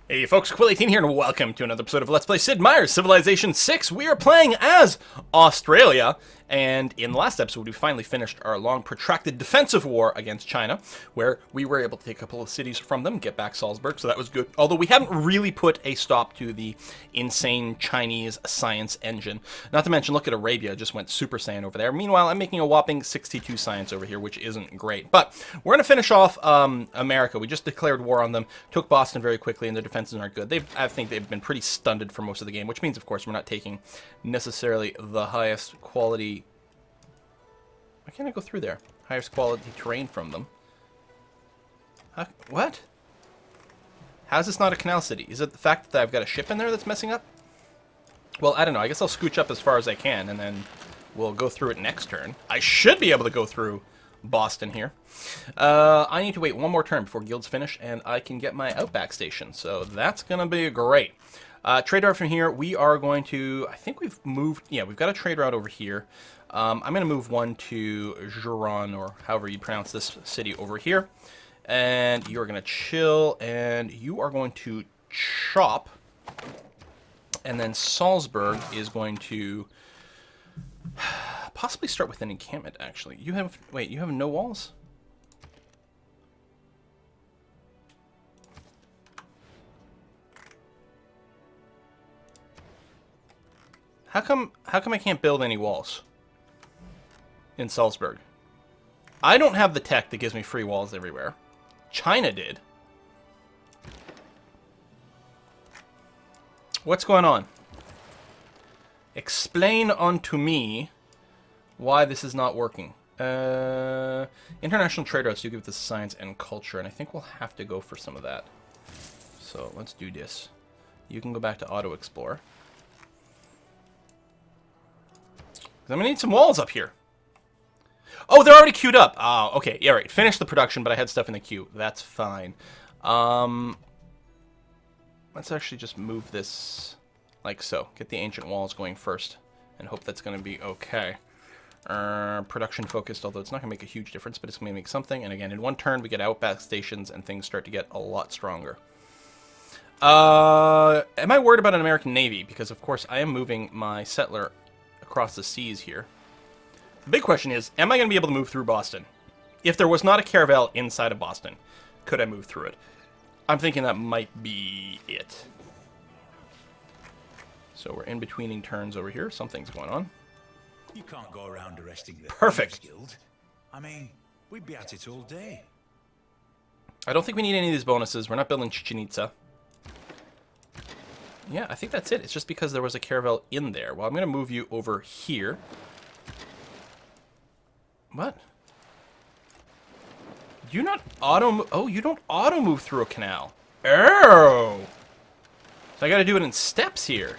Hey folks, Quill18 here, and welcome to another episode of Let's Play Sid Meier's Civilization 6. We are playing as Australia, and in the last episode we finally finished our long protracted defensive war against China, where we were able to take a couple of cities from them, get back Salzburg, so that was good. Although we haven't really put a stop to the insane Chinese science engine. Not to mention, look at Arabia, just went Super Saiyan over there. Meanwhile, I'm making a whopping 62 science over here, which isn't great. But we're going to finish off America. We just declared war on them, took Boston very quickly, and their defenses aren't good. I think they've been pretty stunted for most of the game, which means, of course, we're not taking necessarily the highest quality... Why can't I go through there? Highest quality terrain from them. Huh? What? How's this not a canal city? Is it the fact that I've got a ship in there that's messing up? Well, I don't know. I guess I'll scooch up as far as I can, and then we'll go through it next turn. I should be able to go through Boston here. I need to wait one more turn before guilds finish, and I can get my outback station. So that's going to be great. Trade route from here, we are going to... I think we've moved... Yeah, we've got a trade route over here. I'm going to move one to Juron, or however you pronounce this city over here. And you're going to chill, and you are going to chop. And then Salzburg is going to possibly start with an encampment, actually. You have... Wait, you have no walls? How come I can't build any walls in Salzburg? I don't have the tech that gives me free walls everywhere. China did. What's going on? Explain unto me why this is not working. International trade routes do give this science and culture, and I think we'll have to go for some of that. So let's do this. You can go back to Auto Explore. I'm gonna need some walls up here. Oh, they're already queued up. Oh, okay. Yeah, right. Finish the production, but I had stuff in the queue. That's fine. Let's actually just move this like so. Get the ancient walls going first, and hope that's gonna be okay. Production focused, although it's not gonna make a huge difference, but it's gonna make something. And again, in one turn, we get outback stations, and things start to get a lot stronger. Am I worried about an American Navy? Because of course I am moving my settler across the seas here. The big question is, am I going to be able to move through Boston? If there was not a caravel inside of Boston, could I move through it? I'm thinking that might be it. So we're in betweening turns over here. Something's going on. You can't go around arresting the Perfect. Guild. I mean, we'd be at it all day. I don't think we need any of these bonuses. We're not building Chichen Itza. Yeah, I think that's it. It's just because there was a caravel in there. Well, I'm going to move you over here. What? You not auto... Oh, you don't auto move through a canal. Oh! So I got to do it in steps here.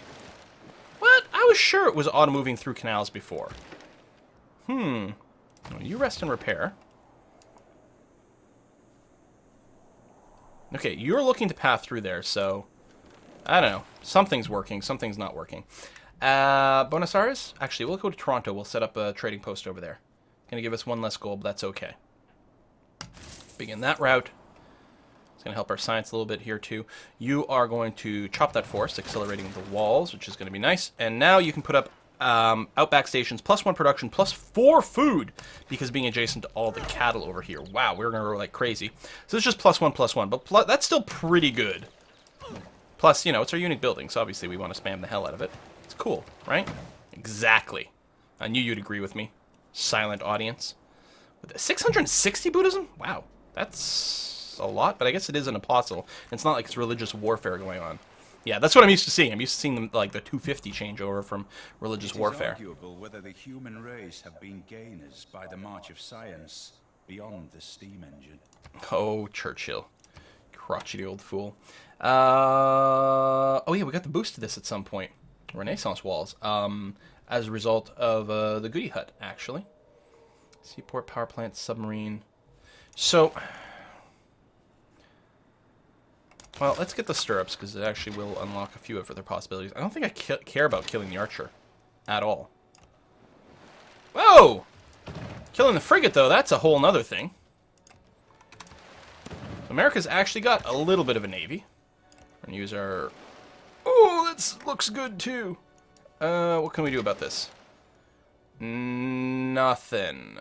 What? I was sure it was auto moving through canals before. Well, you rest and repair. Okay, you're looking to path through there, so... I don't know. Something's working. Something's not working. Buenos Aires? Actually, we'll go to Toronto. We'll set up a trading post over there. Going to give us one less gold, but that's okay. Begin that route. It's going to help our science a little bit here, too. You are going to chop that forest, accelerating the walls, which is going to be nice. And now you can put up outback stations, +1 production, +4 food, because being adjacent to all the cattle over here. Wow, we're going to go like crazy. So it's just +1, but that's still pretty good. Plus, you know, it's our unique building, so obviously we want to spam the hell out of it. It's cool, right? Exactly. I knew you'd agree with me. Silent audience. With 660 Buddhism? Wow. That's a lot, but I guess it is an apostle. It's not like it's religious warfare going on. Yeah, that's what I'm used to seeing. I'm used to seeing them, like the 250 changeover from religious warfare. It is arguable whether the human race have been gainers by the march of science beyond the steam engine. Oh, Churchill. Crotchety old fool. Oh yeah, we got the boost to this at some point. Renaissance walls. As a result of the Goody Hut, actually. Seaport, power plant, submarine. So, well, let's get the stirrups, because it actually will unlock a few of other possibilities. I don't think I care about killing the archer at all. Whoa! Killing the frigate, though, that's a whole nother thing. America's actually got a little bit of a navy. We're gonna use our... Oh, that looks good too. What can we do about this? Nothing.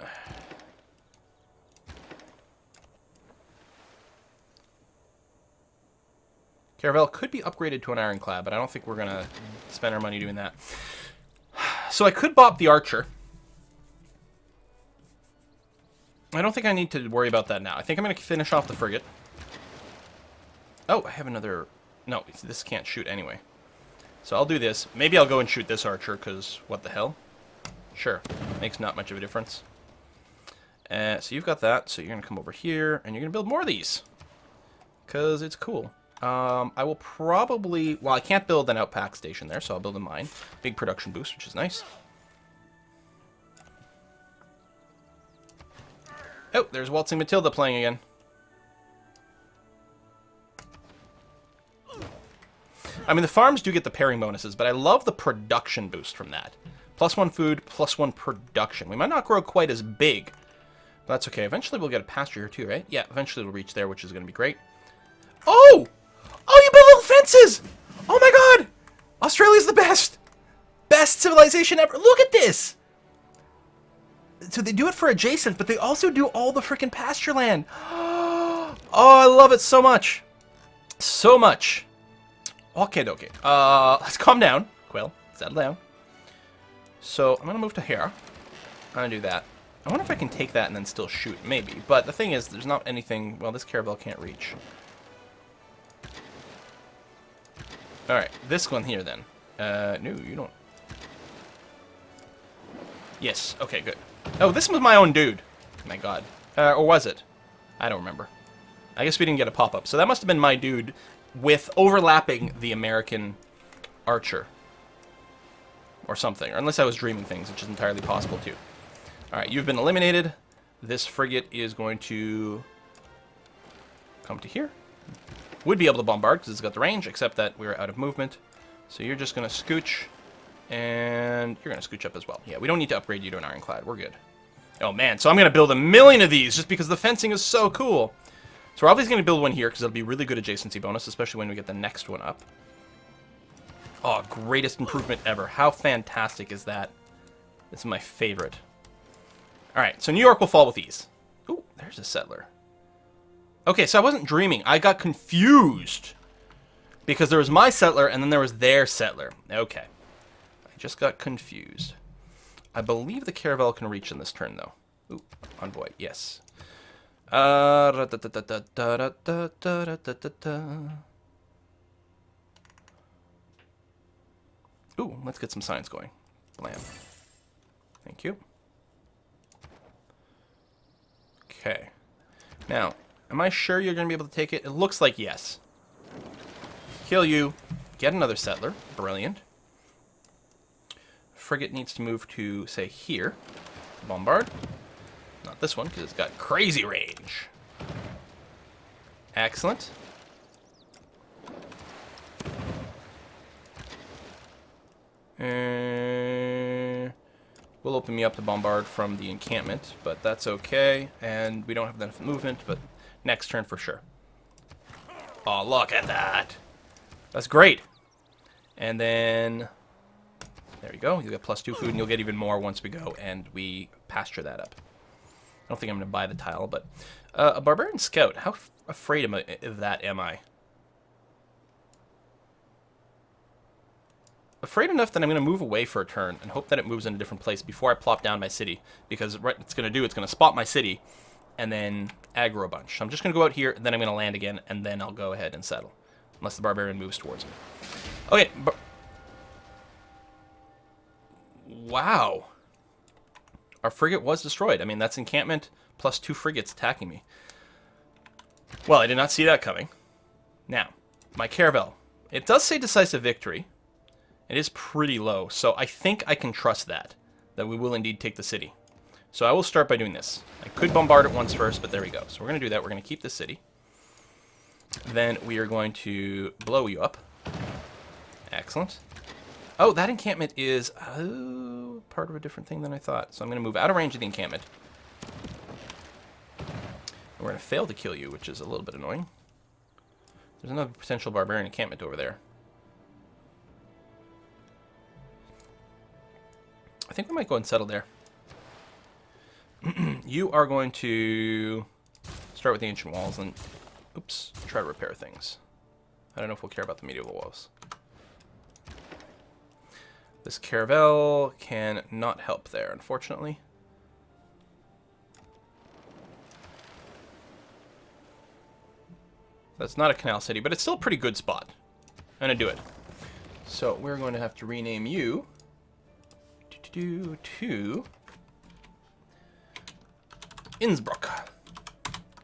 Caravel could be upgraded to an ironclad, but I don't think we're gonna spend our money doing that. So I could bop the archer. I don't think I need to worry about that now. I think I'm gonna finish off the frigate. Oh, I have another... No, this can't shoot anyway. So I'll do this. Maybe I'll go and shoot this archer, because what the hell? Sure. Makes not much of a difference. So you've got that. So you're going to come over here, and you're going to build more of these. Because it's cool. I will probably... Well, I can't build an outpack station there, so I'll build a mine. Big production boost, which is nice. Oh, there's Waltzing Matilda playing again. I mean, the farms do get the pairing bonuses, but I love the production boost from that. +1 food, +1 production. We might not grow quite as big, but that's okay. Eventually we'll get a pasture here too, right? Yeah, eventually we'll reach there, which is going to be great. Oh! Oh, you built little fences! Oh my god! Australia's the best! Best civilization ever! Look at this! So they do it for adjacent, but they also do all the freaking pasture land. Oh, I love it so much. So much. Okay, okay. Let's calm down. Quill, settle down. So, I'm going to move to here. I'm going to do that. I wonder if I can take that and then still shoot. Maybe. But the thing is, there's not anything... Well, this caravel can't reach. Alright, this one here then. No, you don't... Yes, okay, good. Oh, this was my own dude. My god. Or was it? I don't remember. I guess we didn't get a pop-up. So that must have been my dude with overlapping the American archer. Or something. Or unless I was dreaming things, which is entirely possible too. Alright, you've been eliminated. This frigate is going to come to here. Would be able to bombard because it's got the range, except that we're out of movement. So you're just going to scooch. And you're going to scooch up as well. Yeah, we don't need to upgrade you to an ironclad. We're good. Oh man, so I'm going to build 1,000,000 of these just because the fencing is so cool. So we're obviously going to build one here because it'll be really good adjacency bonus, especially when we get the next one up. Oh, greatest improvement ever. How fantastic is that? This is my favorite. Alright, so New York will fall with ease. Ooh, there's a settler. Okay, so I wasn't dreaming. I got confused. Because there was my settler and then there was their settler. Okay. I just got confused. I believe the caravel can reach in this turn, though. Ooh, envoy, yes. Ooh, let's get some signs going. Blam. Thank you. Okay. Now, am I sure you're going to be able to take it? It looks like yes. Kill you. Get another settler. Brilliant. Frigate needs to move to, say, here. Bombard. Not this one, because it's got crazy range. Excellent. Will open me up to bombard from the encampment, but that's okay. And we don't have enough movement, but next turn for sure. Oh, look at that. That's great. And then... There you go. You get +2 food, and you'll get even more once we go and we pasture that up. I don't think I'm going to buy the tile, but... a Barbarian Scout. How afraid of that am I? Afraid enough that I'm going to move away for a turn and hope that it moves in a different place before I plop down my city. Because what it's going to do, it's going to spot my city and then aggro a bunch. So I'm just going to go out here, and then I'm going to land again, and then I'll go ahead and settle. Unless the Barbarian moves towards me. Okay. Wow. Our frigate was destroyed. I mean, that's encampment plus 2 frigates attacking me. Well, I did not see that coming. Now, my caravel. It does say decisive victory. It is pretty low, so I think I can trust that we will indeed take the city. So I will start by doing this. I could bombard it once first, but there we go. So we're going to do that. We're going to keep the city. Then we are going to blow you up. Excellent. Oh, that encampment is part of a different thing than I thought. So I'm going to move out of range of the encampment. And we're going to fail to kill you, which is a little bit annoying. There's another potential barbarian encampment over there. I think we might go and settle there. You are going to start with the ancient walls and, oops, try to repair things. I don't know if we'll care about the medieval walls. This caravel can not help there, unfortunately. That's not a canal city, but it's still a pretty good spot. I'm going to do it. So we're going to have to rename you to Innsbruck.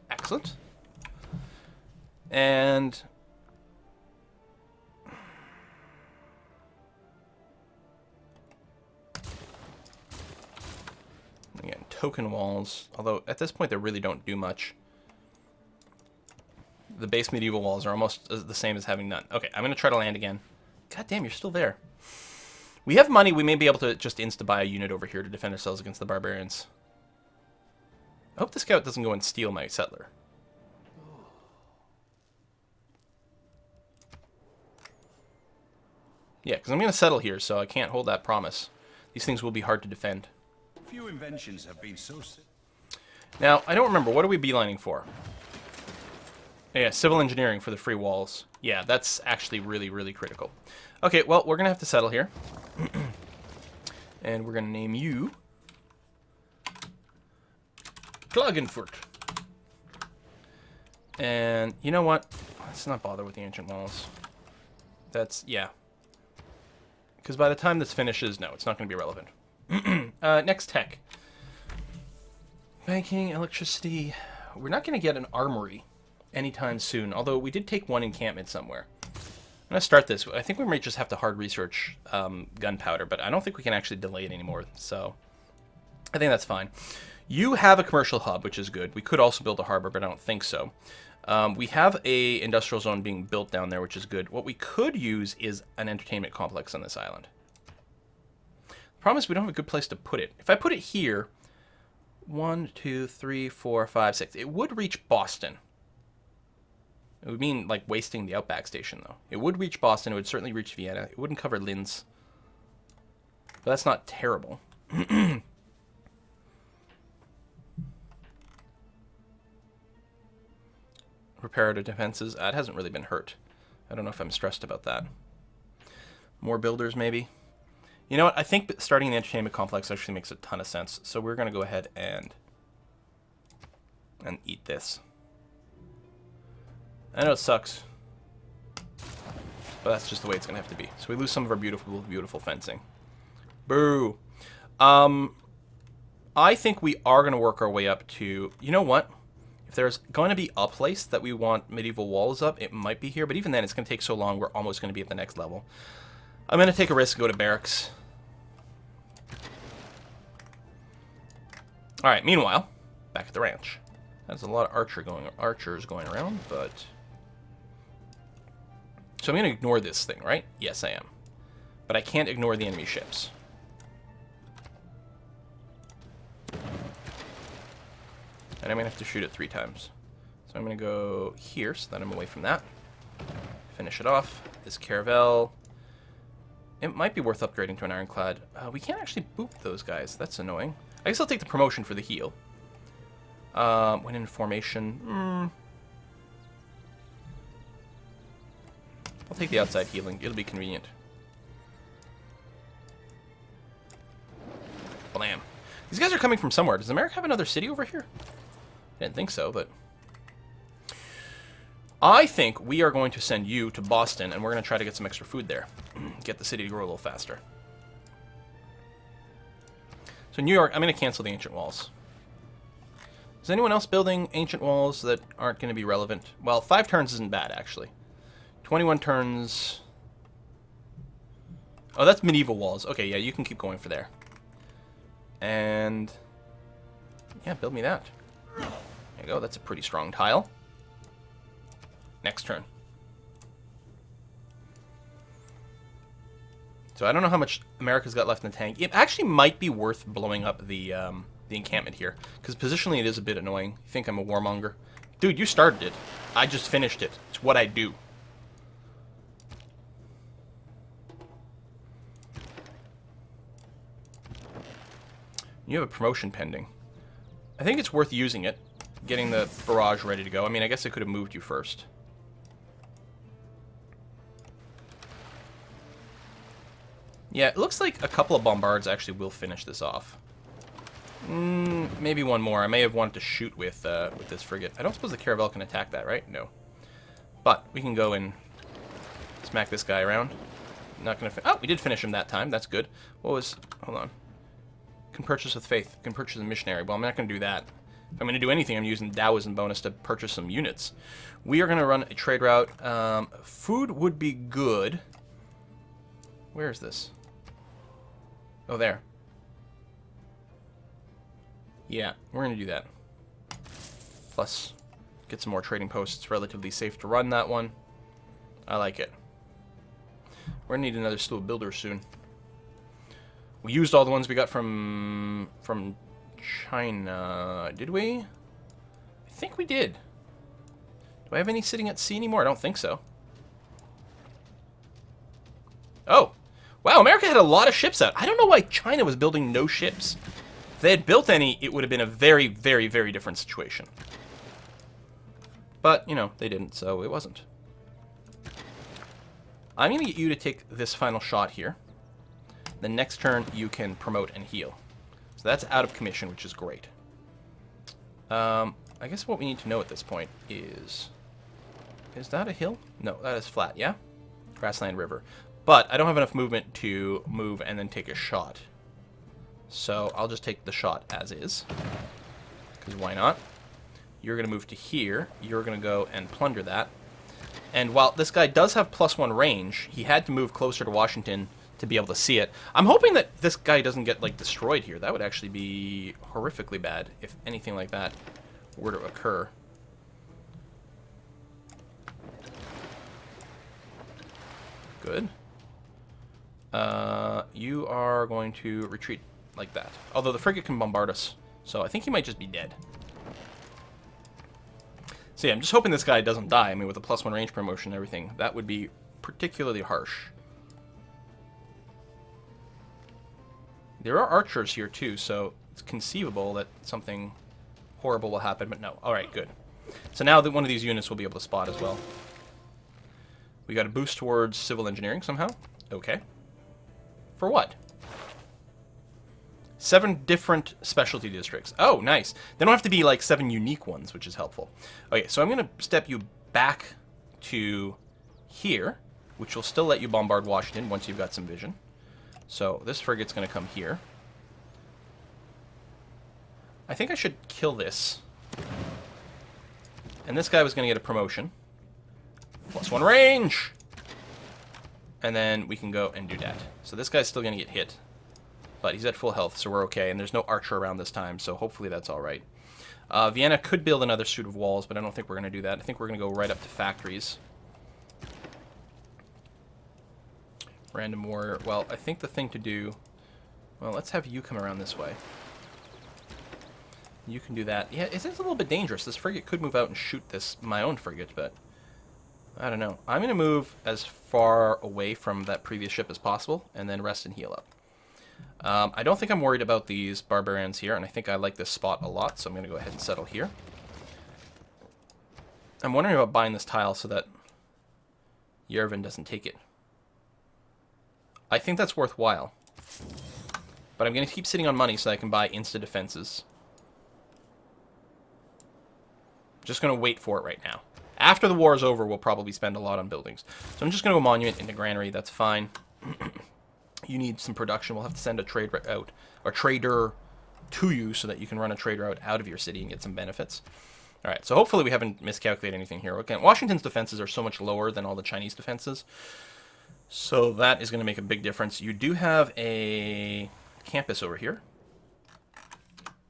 Excellent. And again, token walls, although at this point they really don't do much. The base medieval walls are almost the same as having none. Okay, I'm going to try to land again. God damn, you're still there. We have money. We may be able to just insta-buy a unit over here to defend ourselves against the barbarians. I hope the scout doesn't go and steal my settler. Yeah, because I'm going to settle here, so I can't hold that promise. These things will be hard to defend. Few inventions have been so... Now, I don't remember. What are we beelining for? Yeah, civil engineering for the free walls. Yeah, that's actually really, really critical. Okay, well, we're going to have to settle here. And we're going to name you Klagenfurt. And you know what? Let's not bother with the ancient walls. That's, yeah. Because by the time this finishes, no, it's not going to be relevant. Next tech. Banking, electricity. We're not going to get an armory anytime soon, although we did take one encampment somewhere. I'm going to start this. I think we might just have to hard research gunpowder, but I don't think we can actually delay it anymore, so I think that's fine. You have a commercial hub, which is good. We could also build a harbor, but I don't think so. We have a industrial zone being built down there, which is good. What we could use is an entertainment complex on this island. The problem is we don't have a good place to put it. If I put it here, 1, 2, 3, 4, 5, 6, it would reach Boston. It would mean, like, wasting the Outback station, though. It would reach Boston. It would certainly reach Vienna. It wouldn't cover Linz. But that's not terrible. Repair to defenses. It hasn't really been hurt. I don't know if I'm stressed about that. More builders, maybe? You know what? I think starting the entertainment complex actually makes a ton of sense. So we're going to go ahead and eat this. I know it sucks, but that's just the way it's going to have to be. So we lose some of our beautiful, beautiful fencing. Boo. I think we are going to work our way up to... You know what? If there's going to be a place that we want medieval walls up, it might be here. But even then, it's going to take so long, we're almost going to be at the next level. I'm going to take a risk and go to barracks. All right, meanwhile, back at the ranch. There's a lot of archers going around, but... So I'm going to ignore this thing, right? Yes, I am. But I can't ignore the enemy ships. And I'm going to have to shoot it 3 times. So I'm going to go here, so that I'm away from that. Finish it off. This caravel. It might be worth upgrading to an ironclad. We can't actually boop those guys. That's annoying. I guess I'll take the promotion for the heal. When in formation... I'll take the outside healing. It'll be convenient. Blam. These guys are coming from somewhere. Does America have another city over here? I didn't think so, but... I think we are going to send you to Boston, and we're going to try to get some extra food there. Get the city to grow a little faster. So New York, I'm going to cancel the ancient walls. Is anyone else building ancient walls that aren't going to be relevant? Well, 5 turns isn't bad, actually. 21 turns... Oh, that's medieval walls. Okay, yeah, you can keep going for there. And... yeah, build me that. There you go, that's a pretty strong tile. Next turn. So I don't know how much America's got left in the tank. It actually might be worth blowing up the encampment here, because positionally it is a bit annoying. You think I'm a warmonger? Dude, you started it. I just finished it. It's what I do. You have a promotion pending. I think it's worth using it. Getting the barrage ready to go. I mean, I guess I could have moved you first. Yeah, it looks like a couple of bombards actually will finish this off. Maybe one more. I may have wanted to shoot with this frigate. I don't suppose the Caravel can attack that, right? No. But we can go and smack this guy around. Not gonna. Oh, we did finish him that time. That's good. What was? Hold on. Can purchase with faith. Can purchase a missionary. Well, I'm not gonna do that. If I'm gonna do anything, I'm using Taoism bonus to purchase some units. We are gonna run a trade route. Food would be good. Where is this? Oh, there. Yeah, we're going to do that. Plus, get some more trading posts. It's relatively safe to run that one. I like it. We're going to need another slew of builders soon. We used all the ones we got from China. Did we? I think we did. Do I have any sitting at sea anymore? I don't think so. Oh. Wow, America had a lot of ships out. I don't know why China was building no ships. If they had built any, it would have been a very, very, very different situation. But, you know, they didn't, so it wasn't. I'm going to get you to take this final shot here. The next turn, you can promote and heal. So that's out of commission, which is great. I guess what we need to know at this point is... Is that a hill? No, that is flat, yeah? Grassland River. But I don't have enough movement to move and then take a shot. So I'll just take the shot as is. Because why not? You're going to move to here. You're going to go and plunder that. And while this guy does have +1 range, he had to move closer to Washington to be able to see it. I'm hoping that this guy doesn't get, like, destroyed here. That would actually be horrifically bad if anything like that were to occur. Good. You are going to retreat like that. Although the frigate can bombard us, so I think he might just be dead. So yeah, I'm just hoping this guy doesn't die. I mean, with a +1 range promotion and everything, that would be particularly harsh. There are archers here too, so it's conceivable that something horrible will happen, but no. Alright, good. So now that one of these units will be able to spot as well. We got a boost towards civil engineering somehow. Okay. For what? 7 different specialty districts. Oh, nice. They don't have to be like 7 unique ones, which is helpful. Okay, so I'm going to step you back to here, which will still let you bombard Washington once you've got some vision. So this frigate's going to come here. I think I should kill this. And this guy was going to get a promotion. +1 range! And then we can go and do that. So this guy's still going to get hit. But he's at full health, so we're okay. And there's no archer around this time, so hopefully that's alright. Vienna could build another suit of walls, but I don't think we're going to do that. I think we're going to go right up to factories. Random warrior. Well, I think the thing to do... Well, let's have you come around this way. You can do that. Yeah, it's a little bit dangerous. This frigate could move out and shoot my own frigate, but... I don't know. I'm going to move as far away from that previous ship as possible, and then rest and heal up. I don't think I'm worried about these barbarians here, and I think I like this spot a lot, so I'm going to go ahead and settle here. I'm wondering about buying this tile so that Yervin doesn't take it. I think that's worthwhile. But I'm going to keep sitting on money so I can buy insta-defenses. Just going to wait for it right now. After the war is over, we'll probably spend a lot on buildings. So I'm just going to go monument into granary. That's fine. You need some production. We'll have to send a trader out, or trader to you, so that you can run a trader out of your city and get some benefits. All right. So hopefully we haven't miscalculated anything here. Again, Washington's defenses are so much lower than all the Chinese defenses, so that is going to make a big difference. You do have a campus over here.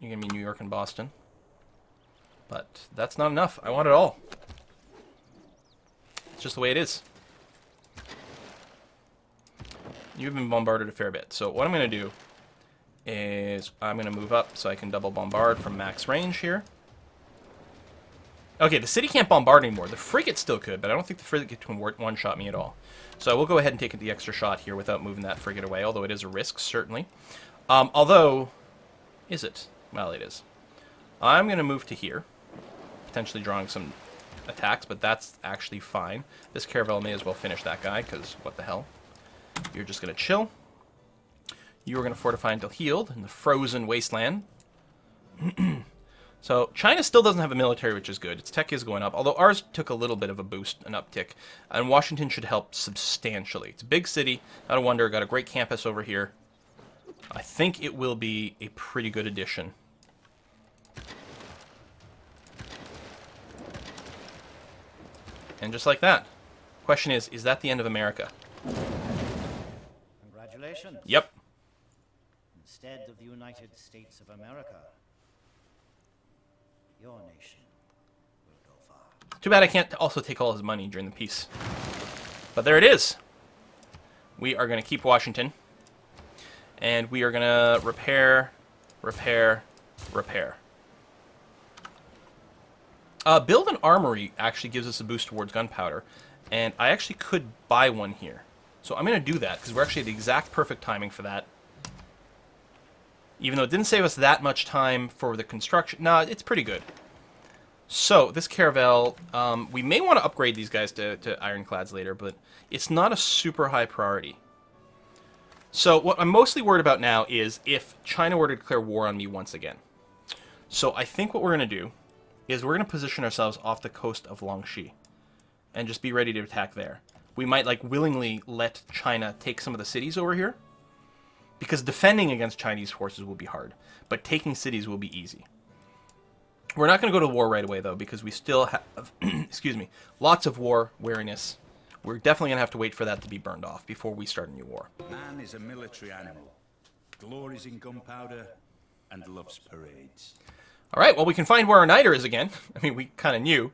You're going to be New York and Boston, but that's not enough. I want it all. It's just the way it is. You've been bombarded a fair bit. So what I'm going to do is I'm going to move up so I can double bombard from max range here. Okay, the city can't bombard anymore. The frigate still could, but I don't think the frigate can one-shot me at all. So I will go ahead and take the extra shot here without moving that frigate away, although it is a risk, certainly. Although, Is it? Well, it is. I'm going to move to here. Potentially drawing some attacks, but that's actually fine. This caravel may as well finish that guy, because what the hell. You're just going to chill. You are going to fortify until healed in the frozen wasteland. So China still doesn't have a military, which is good. Its tech is going up, although ours took a little bit of a boost, an uptick. And Washington should help substantially. It's a big city. Not a wonder. Got a great campus over here. I think it will be a pretty good addition. And just like that. Question is that the end of America? Congratulations. Yep. Instead of the United States of America, your nation will go far. Too bad I can't also take all his money during the peace. But there it is. We are going to keep Washington. And we are going to repair, repair, repair. Build an armory actually gives us a boost towards gunpowder. And I actually could buy one here. So I'm going to do that, because we're actually at the exact perfect timing for that. Even though it didn't save us that much time for the construction. Nah, it's pretty good. So, this caravel, we may want to upgrade these guys to ironclads later, but it's not a super high priority. So, what I'm mostly worried about now is if China were to declare war on me once again. So, I think what we're going to do is we're going to position ourselves off the coast of Longxi and just be ready to attack there. We might, like, willingly let China take some of the cities over here, because defending against Chinese forces will be hard, but taking cities will be easy. We're not going to go to war right away, though, because we still have, excuse me, lots of war wariness. We're definitely going to have to wait for that to be burned off before we start a new war. Man is a military animal, glories in gunpowder, and loves parades. All right, well, we can find where our niter is again. I mean, we kind of knew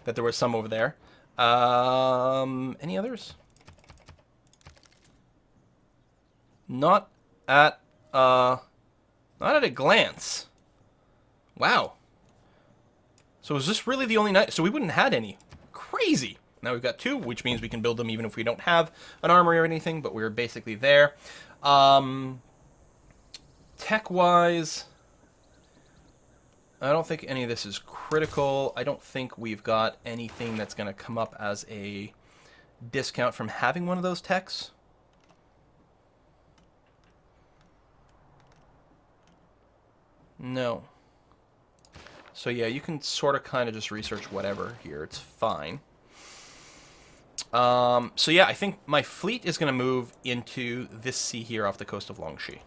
that there was some over there. Any others? Not at a glance. Wow. So is this really the only niter? So we wouldn't have had any. Crazy. Now we've got two, which means we can build them even if we don't have an armory or anything, but we're basically there. Tech-wise, I don't think any of this is critical. I don't think we've got anything that's going to come up as a discount from having one of those techs. No. So yeah, you can sort of kind of just research whatever here. It's fine. So yeah, I think my fleet is going to move into this sea here off the coast of Longxi.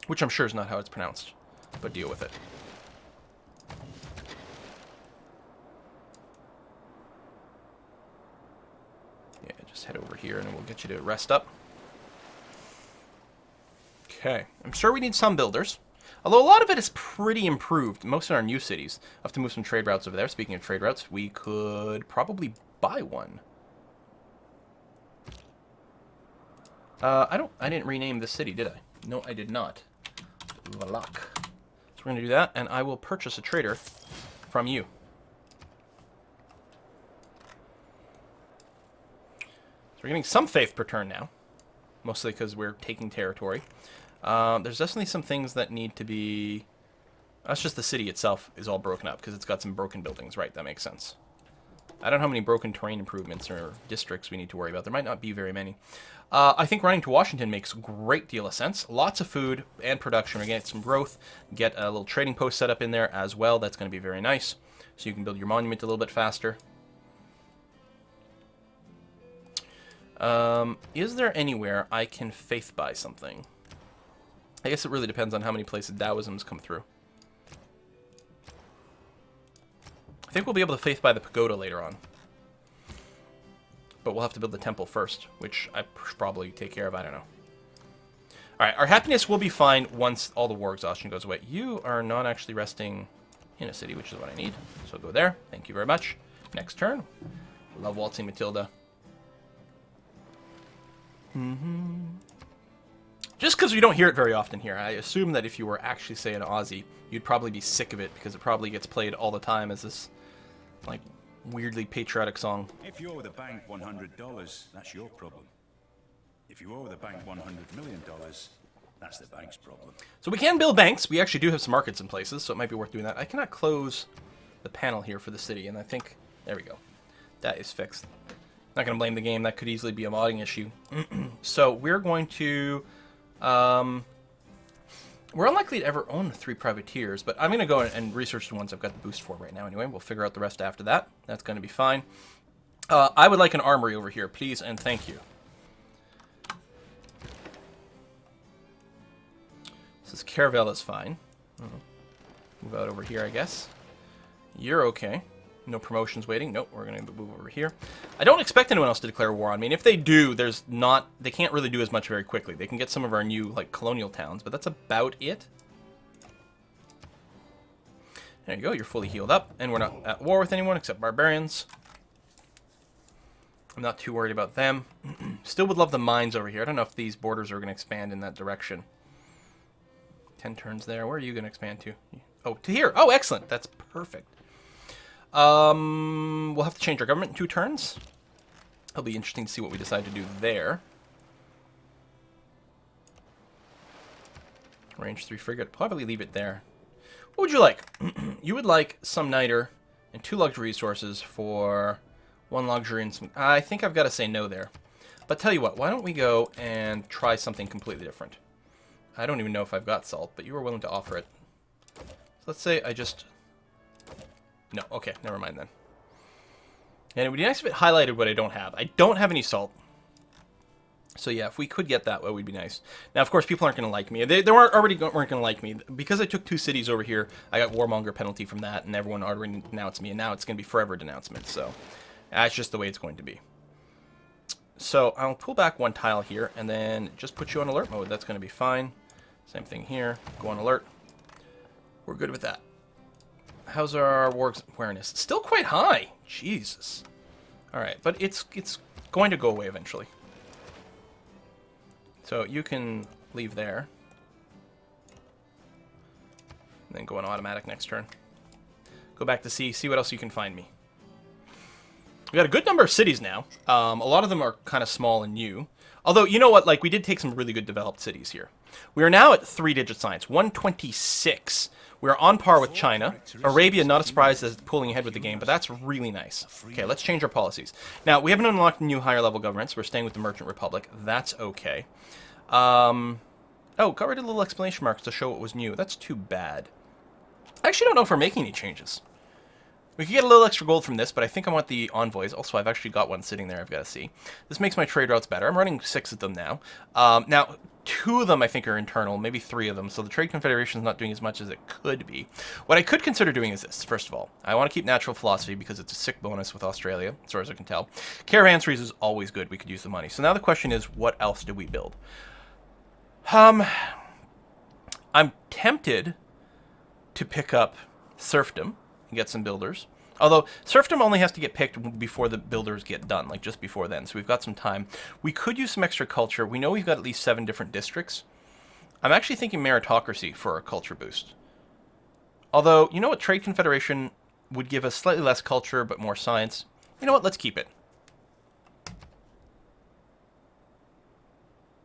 Which I'm sure is not how it's pronounced, but deal with it. Yeah, just head over here and we'll get you to rest up. Okay, I'm sure we need some builders. Although a lot of it is pretty improved, most in our new cities. I'll have to move some trade routes over there. Speaking of trade routes, we could probably buy one. I didn't rename this city, did I? No, I did not. Valak. So we're going to do that, and I will purchase a trader from you. So we're getting some faith per turn now. Mostly because we're taking territory. There's definitely some things that need to be... That's just the city itself is all broken up, because it's got some broken buildings. Right, that makes sense. I don't know how many broken terrain improvements or districts we need to worry about. There might not be very many. I think running to Washington makes a great deal of sense. Lots of food and production. We're going to get some growth. Get a little trading post set up in there as well. That's going to be very nice. So you can build your monument a little bit faster. Is there anywhere I can faith buy something? I guess it really depends on how many places Taoisms come through. I think we'll be able to faith buy the pagoda later on. But we'll have to build the temple first, which I should probably take care of. I don't know. Alright, our happiness will be fine once all the war exhaustion goes away. You are not actually resting in a city, which is what I need. So go there. Thank you very much. Next turn. Love waltzing Matilda. Just because we don't hear it very often here. I assume that if you were actually, say, an Aussie, you'd probably be sick of it because it probably gets played all the time as this, like, weirdly patriotic song. If you owe the bank $100, that's your problem. If you owe the bank $100 million, That's the bank's problem. So we can build banks. We actually do have some markets in places, so it might be worth doing that. I cannot close the panel here for the city, and I think... There we go. That is fixed. Not going to blame the game. That could easily be a modding issue. So we're going to... we're unlikely to ever own 3 privateers, but I'm going to go and research the ones I've got the boost for right now anyway. We'll figure out the rest after that. That's going to be fine. I would like an armory over here, please, and thank you. This Caravel is fine. Move out over here, I guess. You're okay. No promotions waiting. Nope, we're going to move over here. I don't expect anyone else to declare war on me. And if they do, they can't really do as much very quickly. They can get some of our new, like, colonial towns, but that's about it. There you go, you're fully healed up. And we're not at war with anyone except barbarians. I'm not too worried about them. Still would love the mines over here. I don't know if these borders are going to expand in that direction. 10 turns there. Where are you going to expand to? Oh, to here. Oh, excellent. That's perfect. We'll have to change our government in 2 turns. It'll be interesting to see what we decide to do there. Range 3 frigate. Probably leave it there. What would you like? You would like some niter and 2 luxury resources for 1 luxury and some... I think I've got to say no there. But tell you what, why don't we go and try something completely different? I don't even know if I've got salt, but you were willing to offer it. So let's say I just... No, okay, never mind then. And it would be nice if it highlighted what I don't have. I don't have any salt. So yeah, if we could get that, that would be nice. Now, of course, people aren't going to like me. They weren't going to like me. Because I took 2 cities over here, I got warmonger penalty from that, and everyone already denounced me, and now it's going to be forever denouncement. So that's just the way it's going to be. So I'll pull back 1 tile here, and then just put you on alert mode. That's going to be fine. Same thing here. Go on alert. We're good with that. How's our war awareness? It's still quite high. Jesus. All right, but it's going to go away eventually. So you can leave there. And then go on automatic next turn. Go back to sea. See what else you can find me. We got a good number of cities now. A lot of them are kind of small and new. Although, you know what? Like, we did take some really good developed cities here. We are now at 3-digit science. 126. We are on par with China. Arabia, not a surprise, is pulling ahead with the game, but that's really nice. Okay, let's change our policies. Now, we haven't unlocked new higher-level governments. We're staying with the Merchant Republic. That's okay. Oh, got rid of little exclamation marks to show what was new. That's too bad. I actually don't know if we're making any changes. We could get a little extra gold from this, but I think I want the envoys. Also, I've actually got one sitting there I've got to see. This makes my trade routes better. I'm running 6 of them now. Now, 2 of them I think are internal, maybe 3 of them, so the Trade Confederation is not doing as much as it could be. What I could consider doing is this. First of all, I want to keep natural philosophy because it's a sick bonus with Australia, as far as I can tell. Caravanseries is always good. We could use the money. So now the question is, what else do we build? I'm tempted to pick up serfdom and get some builders. Although, serfdom only has to get picked before the builders get done, like just before then, so we've got some time. We could use some extra culture. We know we've got at least 7 different districts. I'm actually thinking meritocracy for a culture boost. Although, you know what? Trade Confederation would give us slightly less culture, but more science. You know what? Let's keep it.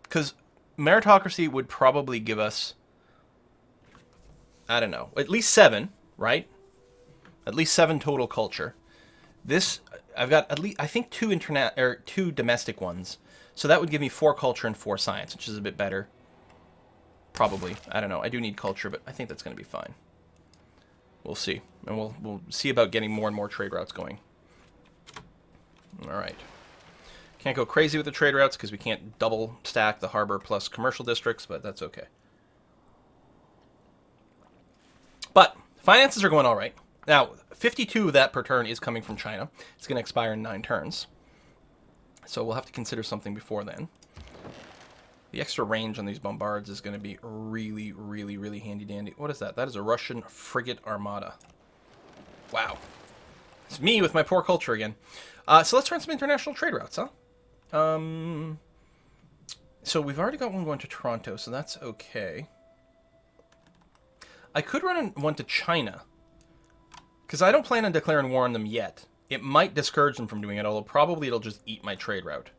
Because meritocracy would probably give us, I don't know, at least 7, right? At least 7 total culture. This, I've got at least, I think 2 domestic ones. So that would give me 4 culture and 4 science, which is a bit better. Probably. I don't know. I do need culture, but I think that's going to be fine. We'll see. And we'll see about getting more and more trade routes going. All right. Can't go crazy with the trade routes because we can't double stack the harbor plus commercial districts, but that's okay. But finances are going all right. Now, 52 of that per turn is coming from China. It's going to expire in 9 turns. So we'll have to consider something before then. The extra range on these bombards is going to be really, really, really handy-dandy. What is that? That is a Russian frigate armada. Wow. It's me with my poor culture again. So let's run some international trade routes, huh? So we've already got one going to Toronto, so that's okay. I could run one to China. Because I don't plan on declaring war on them yet. It might discourage them from doing it, although probably it'll just eat my trade route.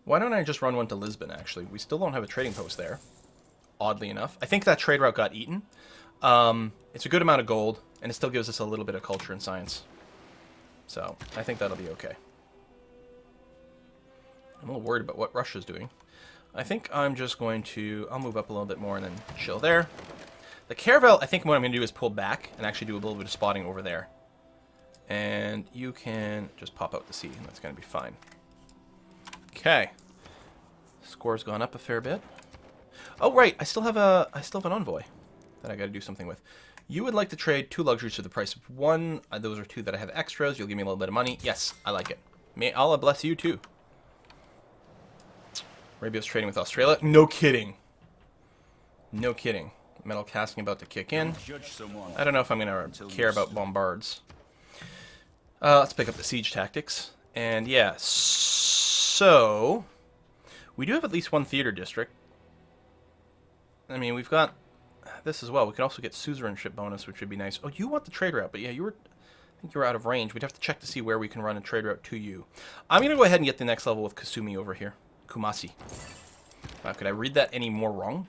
Why don't I just run one to Lisbon, actually? We still don't have a trading post there, oddly enough. I think that trade route got eaten. It's a good amount of gold, and it still gives us a little bit of culture and science. So, I think that'll be okay. I'm a little worried about what Russia's doing. I think I'm just going to... I'll move up a little bit more and then chill there. The caravel, I think what I'm going to do is pull back and actually do a little bit of spotting over there. And you can just pop out to sea, and that's going to be fine. Okay. Score's gone up a fair bit. Oh, right. I still have an envoy that I got to do something with. You would like to trade 2 luxuries for the price of 1. Those are 2 that I have extras. You'll give me a little bit of money. Yes, I like it. May Allah bless you, too. Arabia's trading with Australia. No kidding. No kidding. Metal casting about to kick in. I don't know if I'm going to care about bombards. Let's pick up the siege tactics. And yeah, so... we do have at least 1 theater district. I mean, we've got this as well. We could also get suzerainship bonus, which would be nice. Oh, you want the trade route, but yeah, I think you were out of range. We'd have to check to see where we can run a trade route to you. I'm going to go ahead and get the next level with Kasumi over here. Kumasi. Could I read that any more wrong?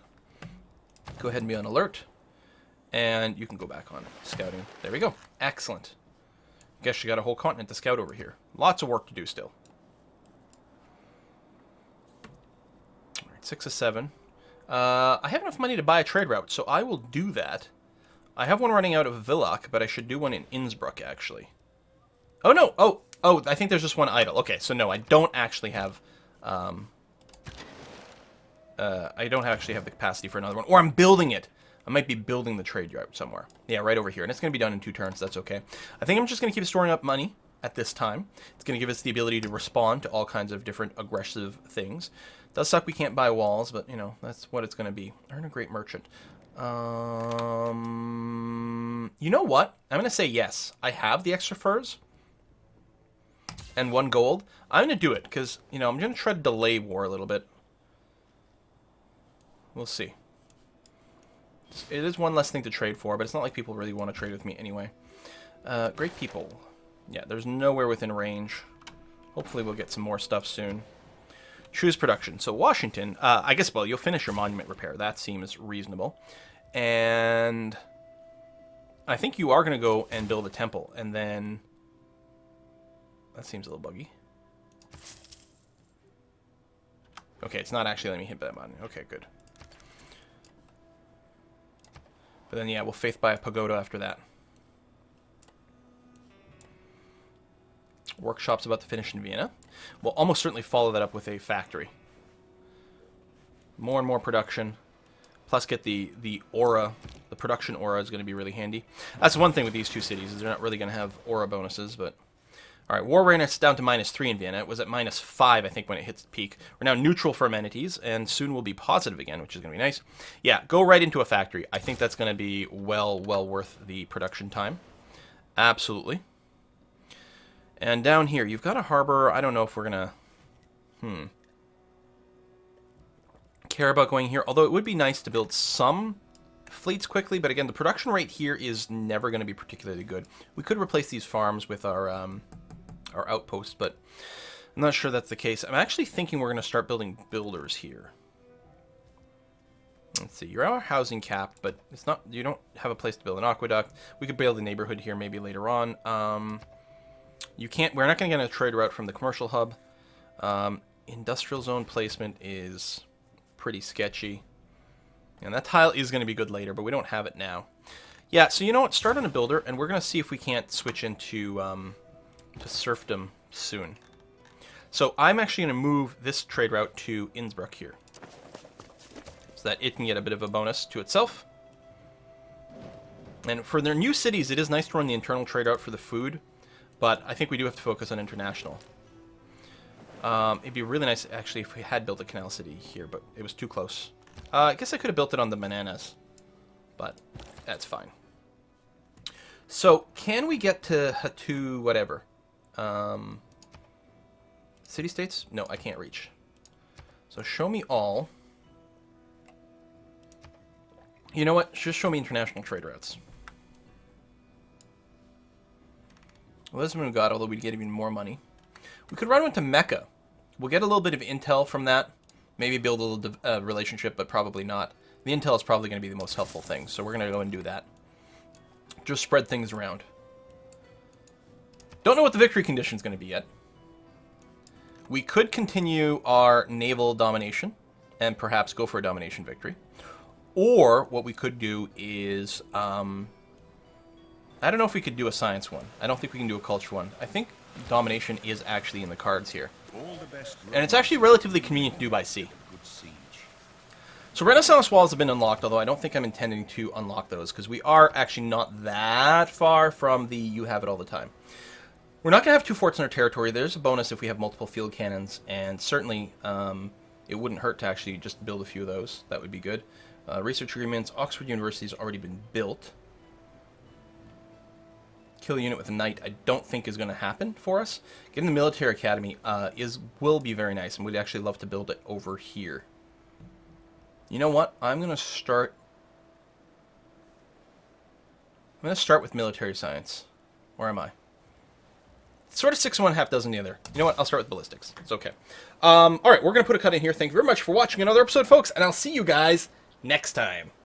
Go ahead and be on alert. And you can go back on scouting. There we go. Excellent. Guess you got a whole continent to scout over here. Lots of work to do still. All right, 6 of 7. I have enough money to buy a trade route, so I will do that. I have one running out of Villach, but I should do one in Innsbruck, actually. Oh, no! Oh, I think there's just one idle. Okay, so no, I don't actually have... I don't actually have the capacity for another one. Or I'm building it! I might be building the trade route somewhere. Yeah, right over here. And it's going to be done in 2 turns. That's okay. I think I'm just going to keep storing up money at this time. It's going to give us the ability to respond to all kinds of different aggressive things. Does suck we can't buy walls, but, you know, that's what it's going to be. Earn a great merchant. You know what? I'm going to say yes. I have the extra furs. And 1 gold. I'm going to do it, because, you know, I'm going to try to delay war a little bit. We'll see. It is 1 less thing to trade for, but it's not like people really want to trade with me anyway. Great people. Yeah, there's nowhere within range. Hopefully we'll get some more stuff soon. Choose production. So Washington, I guess, well, you'll finish your monument repair. That seems reasonable. And I think you are going to go and build a temple. And then... that seems a little buggy. Okay, it's not actually letting me hit that button. Okay, good. But then, yeah, we'll faith buy a pagoda after that. Workshop's about to finish in Vienna. We'll almost certainly follow that up with a factory. More and more production. Plus get the aura. The production aura is going to be really handy. That's one thing with these 2 cities, is they're not really going to have aura bonuses, but... Alright, war readiness down to -3 in Vienna. It was at -5, I think, when it hits peak. We're now neutral for amenities, and soon we'll be positive again, which is going to be nice. Yeah, go right into a factory. I think that's going to be well worth the production time. Absolutely. And down here, you've got a harbor. I don't know if we're going to... care about going here. Although it would be nice to build some fleets quickly, but again, the production rate here is never going to be particularly good. We could replace these farms with our outposts, but I'm not sure that's the case. I'm actually thinking we're going to start building builders here. Let's see, you're our housing capped, but it's not. You don't have a place to build an aqueduct. We could build a neighborhood here maybe later on. You can't. We're not going to get a trade route from the commercial hub. Industrial zone placement is pretty sketchy, and that tile is going to be good later, but we don't have it now. Yeah, so you know what? Start on a builder, and we're going to see if we can't switch into to serfdom soon. So I'm actually going to move this trade route to Innsbruck here, so that it can get a bit of a bonus to itself. And for their new cities, it is nice to run the internal trade route for the food, but I think we do have to focus on international. It'd be really nice, actually, if we had built a canal city here, but it was too close. I guess I could have built it on the bananas, but that's fine. So, can we get to Hatu whatever? City-states? No, I can't reach. So, show me all. You know what? Just show me international trade routes. Lisbon we got, although we'd get even more money. We could run one to Mecca. We'll get a little bit of intel from that. Maybe build a little relationship, but probably not. The intel is probably going to be the most helpful thing, so we're going to go and do that. Just spread things around. Don't know what the victory condition is going to be yet. We could continue our naval domination and perhaps go for a domination victory. Or what we could do is, I don't know if we could do a science one. I don't think we can do a culture one. I think domination is actually in the cards here. And it's actually relatively convenient to do by sea. So Renaissance walls have been unlocked, although I don't think I'm intending to unlock those, because we are actually not that far from the you have it all the time. We're not going to have 2 forts in our territory. There's a bonus if we have multiple field cannons, and certainly it wouldn't hurt to actually just build a few of those. That would be good. Research agreements. Oxford University's already been built. Kill a unit with a knight I don't think is going to happen for us. Getting the military academy will be very nice, and we'd actually love to build it over here. You know what? I'm going to start with military science. Where am I? Sort of 6 and 1/2 dozen the other. You know what? I'll start with ballistics. It's okay. All right, we're going to put a cut in here. Thank you very much for watching another episode, folks, and I'll see you guys next time.